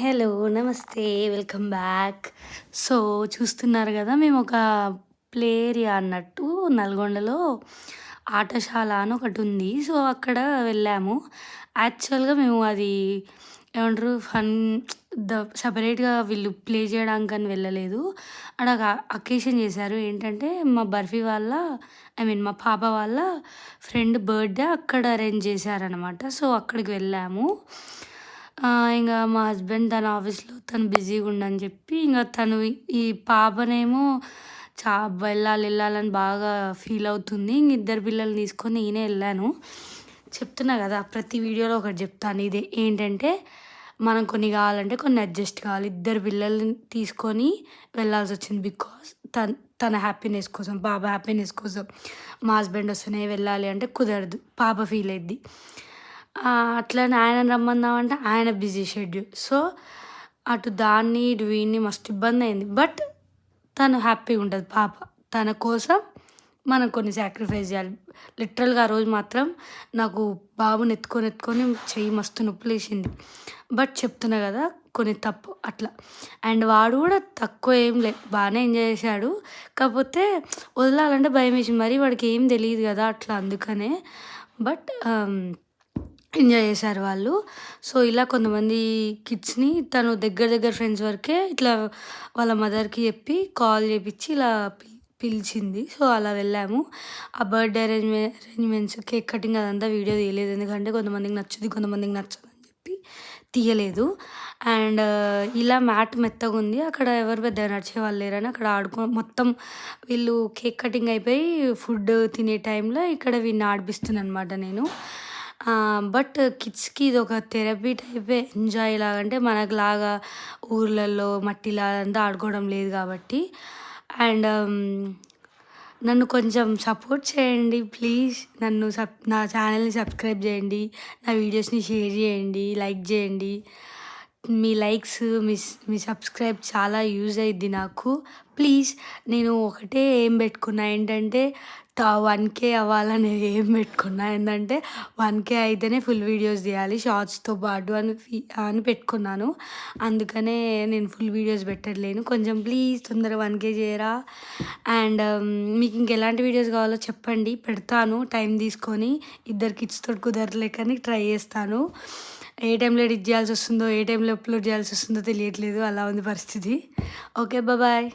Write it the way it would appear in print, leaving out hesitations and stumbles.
Hello! నమస్తే. Welcome back. So, చూస్తున్నారు గదా! మేము ఒక ప్లే ఏరియా అన్నట్టు నల్గొండలో ఆటశాల అని ఒకటుంది. సో, అక్కడ వెళ్ళాము. యాక్చువల్‌గా మేము అది ఏమంటారు సెపరేట్‌గా వీళ్ళు ప్లే చేయడానికని వెళ్ళలేదు. ఆడ ఒక అకేషన్ చేశారు. ఏంటంటే, మా బర్ఫీ వాళ్ళ మా పాప వాళ్ళ ఫ్రెండ్ బర్త్‌డే అక్కడ అరేంజ్ చేశారనమాట. సో, అక్కడికి వెళ్ళాము. ఇంగ మా హస్బెండ్ తన ఆఫీస్‌లో తను బిజీగా ఉండని చెప్పి, ఇంగ తను ఈ పాపనేమో చా వెళ్ళాలని బాగా ఫీల్ అవుతుంది. ఇంక ఇద్దరు పిల్లల్ని తీసుకొని నేనే ఎళ్ళాను. చెప్తున్నా గదా! ప్రతి వీడియోలో ఒకటి చెప్తాను ఇదే. ఏంటంటే, మనం కొన్ని కావాలంటే కొన్ని అడ్జస్ట్ కావాలి. ఇద్దరు పిల్లల్ని తీసుకొని వెళ్ళాల్సొచ్చింది. బికాజ్ తన హ్యాపీనెస్ కోసం, పాప హ్యాపీనెస్ కోసం. మా హస్బెండ్ వస్తేనే వెళ్ళాలి అంటే కుదరదు. పాప ఫీల్ అయిద్ది. అట్లని ఆయనని రమ్మందామంటే ఆయన బిజీ షెడ్యూల్. సో, అటు దాన్ని, ఇటు వీడిని మస్తు ఇబ్బందయింది. బట్ తను హ్యాపీగుంటది పాప. తన కోసం మనం కొన్ని సాక్రిఫైస్ జేయాలి. లిటరల్‌గా ఆ రోజు మాత్రం నాకు బాబుని ఎత్తుకొని చెయ్యి మస్తు నొప్పులేసింది. బట్ చెప్తున్నా గదా! కొన్ని తప్పు అట్లా. అండ్ వాడు గూడా తక్కువ ఏం బానే ఎంజాయ్ జేశాడు. కాకపోతే వదలాలంటే భయమేసింది. మరి వాడికి ఏం తెలీదు గదా! అట్లా అందుకనే. బట్ ఎంజాయ్ చేశారు వాళ్ళు. సో, ఇలా కొంతమంది కిడ్స్‌ని తను దగ్గర ఫ్రెండ్స్ వరకే ఇట్లా వాళ్ళ మదర్‌కి చెప్పి కాల్ చేపిచ్చి ఇలా పిలిచింది. సో, అలా వెళ్ళాము. ఆ బర్త్‌డే అరేంజ్‌మెంట్స్, కేక్ కటింగ్ అదంతా వీడియో తీయలేదు. ఎందుకంటే కొంతమందికి నచ్చుద్ది, కొంతమందికి నచ్చదని చెప్పి తీయలేదు. అండ్ ఇలా మ్యాట్ మెత్తగుంది. అక్కడ ఎవరు పెద్దగా నడిచేవాళ్ళు లేరని అక్కడ మొత్తం వీళ్ళు కేక్ కటింగ్ అయిపోయి ఫుడ్ తినే టైంలో ఇక్కడ వీడిని ఆడిపిస్తున్నాననమాట నేను. బట్ కిడ్స్‌కి ఇదొక థెరపీ టైపే ఎంజాయ్ లాగా. అంటే మనకులాగా ఊర్లల్లో మట్టిలో అదంతా ఆడుకోవడం లేదు కాబట్టి. అండ్ నన్ను కొంచెం సపోర్ట్ చేయండి ప్లీజ్. నా ఛానల్‌ని సబ్స్క్రైబ్ చేయండి. నా వీడియోస్‌ని షేర్ చేయండి, లైక్ చేయండి. మీ లైక్స్, మీ సబ్స్క్రైబ్ చాలా యూజ్ అయిద్ది నాకు. ప్లీజ్. నేను ఒకటే ఎయిమ్ పెట్టుకున్నా. ఏంటంటే 1K అవ్వాలని ఎయిమ్ పెట్టుకున్నా. ఏంటంటే 1K అయితేనే ఫుల్ వీడియోస్ తీయాలి షార్ట్స్‌తో పాటు అని పెట్టుకున్నాను. అందుకనే నేను ఫుల్ వీడియోస్ పెట్టట్లేను. కొంచెం ప్లీజ్ తొందరగా 1K చేయరా. అండ్ మీకు ఇంకెలాంటి వీడియోస్ కావాలో చెప్పండి, పెడతాను టైం తీసుకొని. ఇద్దరు కిడ్స్‌తోటి కుదరలే కానీ ట్రై చేస్తాను. ఏ టైంలో ఎడిట్ చేయాల్సి వస్తుందో, ఏ టైంలో అప్లోడ్ చేయాల్సి వస్తుందో తెలియట్లేదు. అలా ఉంది పరిస్థితి. ఓకే. బాయ్.